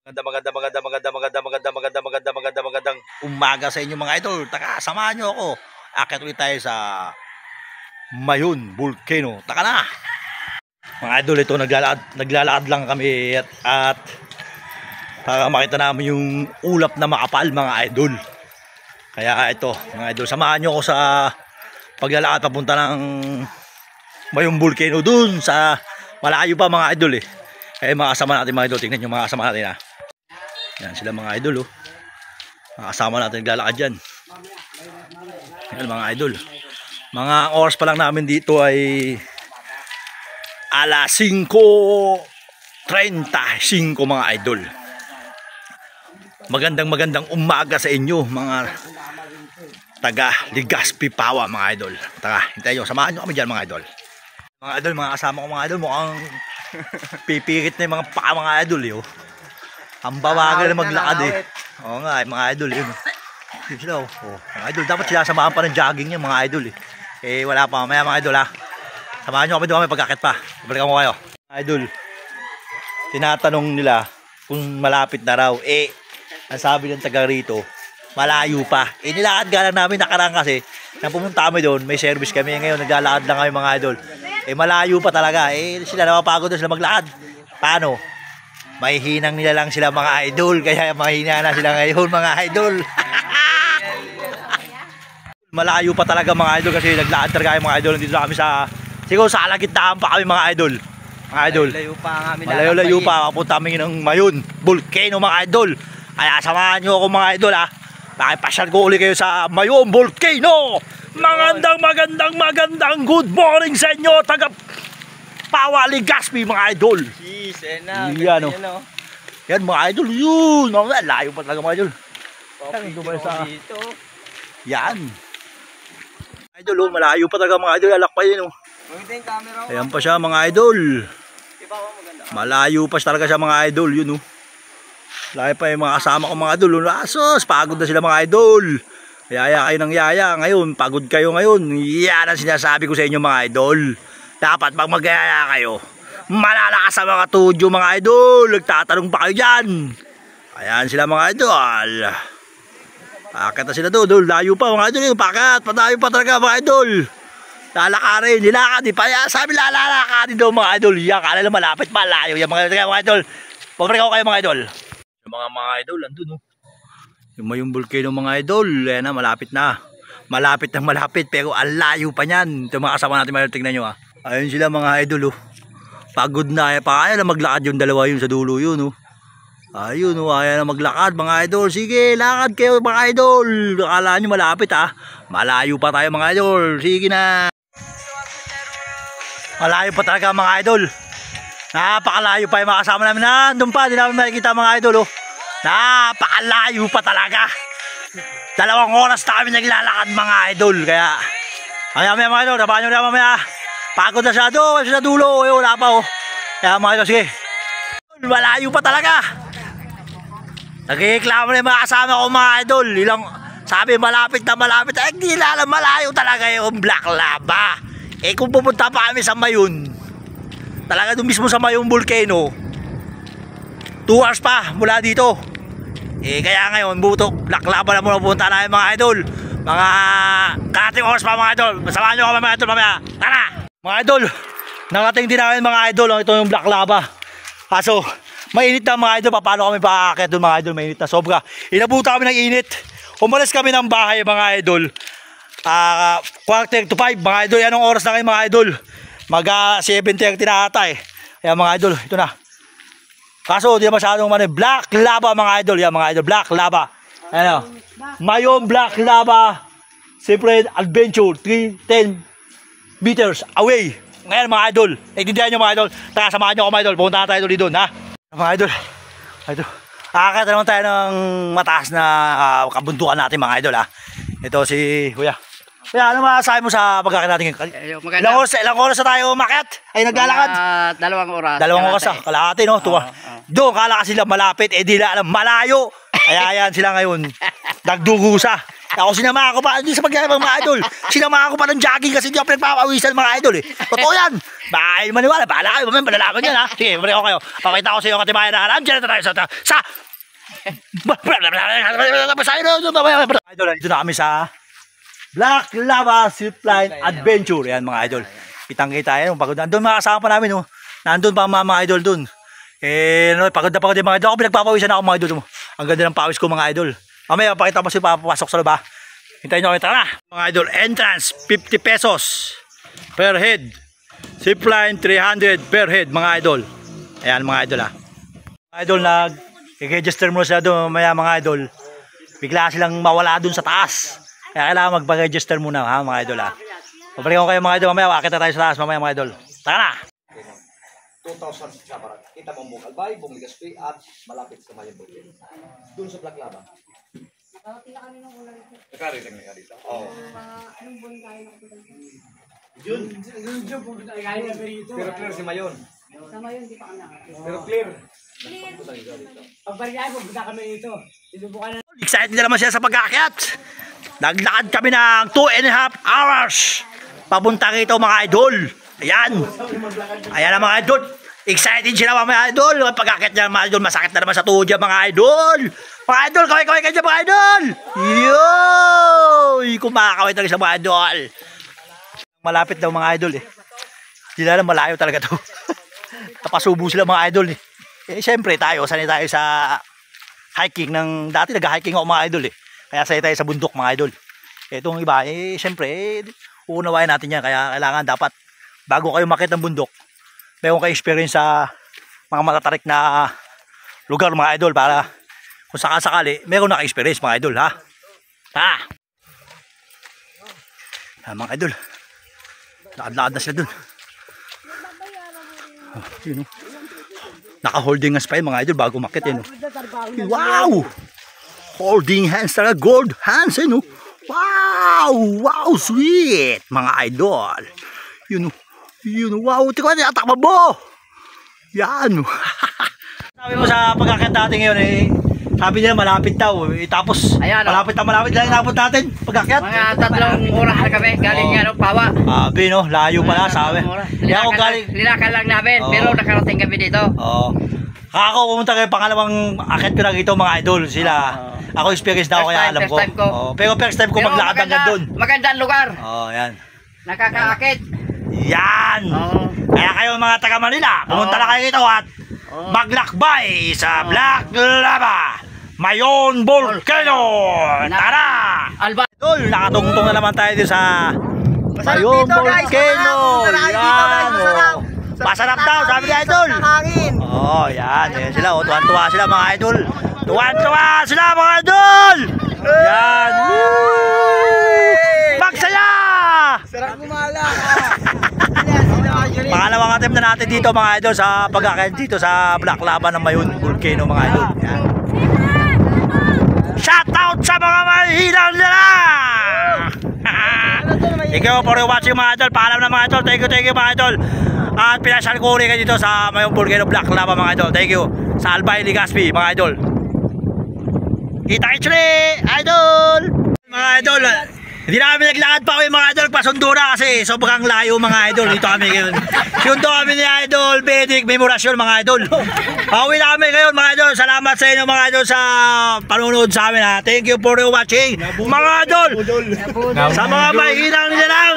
Magandang umaga sa inyo mga idol. Taka, samahan nyo ako. Akit ulit tayo sa Mayon Volcano. Taka na! Mga idol, ito naglalakad lang kami at para makita namin yung ulap na makapal mga idol. Kaya ito mga idol, samahan nyo ako sa paglalakad papunta ng Mayon Volcano dun sa malayo pa mga idol eh. Kaya mga kasama natin mga idol, tingnan nyo mga kasama natin ha. Yan sila mga idol oh. Mga kasama natin naglalakad dyan. Yan mga idol. Mga oras pa lang namin dito ay alas 5:35 mga idol. Magandang umaga sa inyo mga taga Legazpi Pawa mga idol. Taka, hintayin nyo, samahan nyo kami dyan mga idol. Mga idol, mga kasama ko mga idol, mukhang pipirit na yung mga paa mga idol eh oh. Ang bawagal na maglakad eh. Oo nga, mga idol yun. Yun sila oh. Mga idol, dapat sila samahan pa ng jogging niya mga idol eh. Eh wala pa, mamaya mga idol ha. Samahan nyo kami doon kami pagkakit pa. Balikan ko kayo. Mga idol, tinatanong nila kung malapit na raw. Eh, ang sabi ng taga rito, malayo pa. Eh nilakad ka lang namin nakaraan kasi. Nang pumunta kami doon, may service kami. Ngayon naglalakad lang kami mga idol. Eh malayo pa talaga. Eh sila napapagod doon sila maglakad. Paano? May hinang nila lang sila mga idol. Kaya mahina na sila ngayon mga idol. Malayo pa talaga mga idol kasi naglakad talaga yung mga idol. Dito na kami sa, siguro sa alagitnaan pa kami mga idol. Mga idol, malayo pa. Papunta kami ng Mayon Volcano mga idol. Kaya samahan nyo ako mga idol ha. Pakipasyal ko ulit kayo sa Mayon Volcano. Magandang good morning sa inyo taga Pawa Legazpi mga idol. Jeez, yan o. Yan mga idol, yun. Layo pa talaga mga idol. Yan. Idol oh, malayo pa talaga mga idol. Alak pa yun oh. Ayan pa siya mga idol. Malayo pa talaga siya mga idol. Yun oh. Layo pa yung mga kasama ko mga idol. Asos, pagod na sila mga idol. Yaya kayo ng yaya. Ngayon, pagod kayo ngayon. Yan ang sinasabi ko sa inyo mga idol. Dapat pag mag-yaya kayo, malalakas sa mga tudyo mga idol. Nagtatanong pa kayo dyan. Ayan sila mga idol. Pakat na sila doon. Layo pa mga idol. Pakat, patayo pa talaga mga idol. Lalakarin, nilakad. Sabi lalakarin doon mga idol. Yan, kala na malapit, malayo. Yan mga idol. Pagpagaw kayo mga idol. Yung mga idol, andun oh. Yung Mayon Volcano mga idol. Yan na, malapit na. Malapit na malapit. Pero ang layo pa niyan. Ito mga kasama natin mga idol. Tingnan nyo ah. Ayun sila mga idol oh. Pagod na. Kaya na maglakad yung dalawa yun sa dulo yun oh. Ayun oh. Kaya na maglakad mga idol. Sige lakad kayo mga idol. Akala nyo malapit ah. Malayo pa tayo mga idol. Sige na. Malayo pa talaga mga idol. Napakalayo pa yung mga kasama namin. Nandun pa. Hindi namin makikita mga idol oh. Napakalayo pa talaga. 2 oras na kami naglalakad mga idol. Kaya mamaya mga idol. Tabahan nyo na mamaya. Pagod na siya doon, sa dulo, wala pa oh. Kaya mga idol, sige. Malayo pa talaga. Nagkiklamo na yung mga kasama ko mga idol. Sabi malapit na malapit. Eh di lang malayo talaga yung Black Lava. Eh kung pupunta pa kami sa Mayon, talaga doon mismo sa Mayon Volcano, 2 hours pa mula dito. Eh kaya ngayon, Black Lava na muna pupunta namin mga idol. Mga karating oras pa mga idol. Samahan nyo kami mga idol mamaya. Tara! Mga idol, nakating din namin mga idol. Ito yung Black Lava. Kaso, mainit na mga idol. Paano kami paakit doon mga idol? Mainit na sobra. Inabuta kami ng init. Umalis kami ng bahay mga idol. 4:35 mga idol. Anong oras na kayo mga idol? Mag 7:30 na ata eh. Kaya mga idol, ito na. Kaso, di na masyadong Black Lava mga idol. Yan mga idol, Black Lava. Ano? Mayon Black Lava. Siyempre, adventure. 310 meters away. Ngayon mga idol, nagtindihan nyo mga idol. Taka, samahan nyo ako mga idol. Pupunta tayo ulit doon ha. Mga idol, akakita naman tayo ng mataas na kabuntukan natin mga idol ha. Ito si Kuya. Kuya, ano masasabi mo sa pagkakit natin? Ilang oras na tayo umakyat? Ay naglalakad? 2 oras. 2 oras ah, kalahati no? Doon kala kasi sila malapit, eh di lang malayo. Kaya yan sila ngayon. Nagdugusa. Ako sinama ako pa, hindi sa pagkakita mga idol. Sinama ako pa ng jogging kasi hindi ako pinagpapawisan mga idol eh. Totoo yan. Bakit maniwala, bahala kayo, mamaya malalaman yan ha. Sige, balik ako kayo. Pakita ko sa iyo ang katibayan na alam. Diyan na tayo sa... Idol, dito na kami sa Black Lava Zipline Adventure. Yan mga idol. Kitang-kita yan. Pagod na. Doon mga kasama pa namin. Oh. Nandun pa mga idol doon. Eh, no, pagod na pagod yung mga idol. Ako pinagpapawisan ako mga idol. Ang ganda ng pawis ko mga idol. Mamaya, pakita mo si papapasok sa loob ha. Hintayin nyo kami. Tara na. Mga idol, entrance 50 pesos per head. Zipline 300 per head mga idol. Ayan mga idol ha. Mga idol, nag-register mo sila doon mamaya mga idol. Bigla silang mawala doon sa taas. Kaya kailangan magpa-register muna ha mga idol ha. Pabalikan ko kayo mga idol mamaya. Wakita tayo sa taas mamaya mga idol. Tara na. 2,000 sa barat. Kita mo ang Albay, Bong Ligaspi at malapit sa Mayabog. Doon sa Black Lava. Nakarating na kami nung ulan ito. Nakarating na dito. Oo. Anong buwan tayo nakapunta? Yun. Yun, pupunta tayo kaya na dito. Pero clear si Mayon. Sama yun, di pa kami nakarating. Pero clear. Pag bariyan, pupunta kami dito. Sinubukan na. Excited na naman siya sa pag-aakyat. Naglakad kami ng 2.5 hours. Papunta rito mga idol. Ayan. Ayan na mga idol. Excited sila mga idol. Pag-aakyat niya mga idol. Masakit na naman sa tuhod niya mga idol. Mga idol, kaway-kaway kayo mga idol. Yoy! Kumakaway talaga sa mga idol. Malapit daw mga idol eh. Hindi na lang malayo talaga to. Napasubo sila mga idol eh. Eh syempre tayo, sanay tayo sa hiking ng dati nag-hiking ako mga idol eh. Kaya sanay tayo sa bundok mga idol. Itong iba eh syempre uunawain natin yan. Kaya kailangan dapat bago kayo makita ng bundok, mayroon kayo experience sa mga matatarik na lugar mga idol para kung sakasakali mayroon naka-experience mga idol ha. Ha. Mga idol. Lakad-lakad na sila dun. Oh, yun o. Naka-holding hands pa yun mga idol bago makit yun o. Wow! Holding hands talaga. Gold hands yun o. Wow! Wow! Sweet! Mga idol. Yun o. Yun o. Wow! Tika na atakba mo! Yan o. Sabi mo sa pagkakit natin ngayon eh. Sabi nila malapit daw. Tapos ayan, malapit lang inabot natin pagkakyat. Mga 3 oras na kami galing Pawa. Sabi no, layo pala sabi. Lilakad lang namin pero nakarating kami dito. Oo. Ako pumunta kayo pangalawang akit ko na dito mga idol sila. Ako experience na ako kaya alam ko. Pero first time ko maglakad hanggang doon. Magandang lugar. Yan. Nakakaakit. Yan. Kaya kayo mga taga Manila, pumunta na kayo dito at maglakbay sa Black Lava Mayon Volcano. Tara! Alba. Idol, nakatungtong na naman tayo dito sa Mayon Volcano. Yan. Masarap daw, sabi ni idol. Oh, yan. Yan sila. Tuwan-tuwa sila mga idol. Tuwan-tuwa sila mga idol. Yan. Magsaya! Sarap gumala. Pangalawang attempt na natin dito mga idol sa pag-akyat dito sa Black Lava ng Mayon Volcano mga idol. Yan. Shoutout sa mga mahihilang nila! Thank you for watching mga idol. Paalam na mga idol. Thank you mga idol. At pinasyal ko ulit kayo dito sa Mayon Volcano Black Lava mga idol. Thank you sa Albay Ligaspi mga idol. Kita-kits ulit idol! Mga idol, hindi na kami naglakad pa kayo mga idol, pasundura kasi sobrang layo mga idol. Dito kami ngayon. Sundo kami ni Idol Bedic Memorasyon mga idol. Pauwi na kami ngayon mga idol. Salamat sa inyo mga idol sa panunod sa amin ha. Thank you for watching mga idol. Sa mga mahinang nila lang.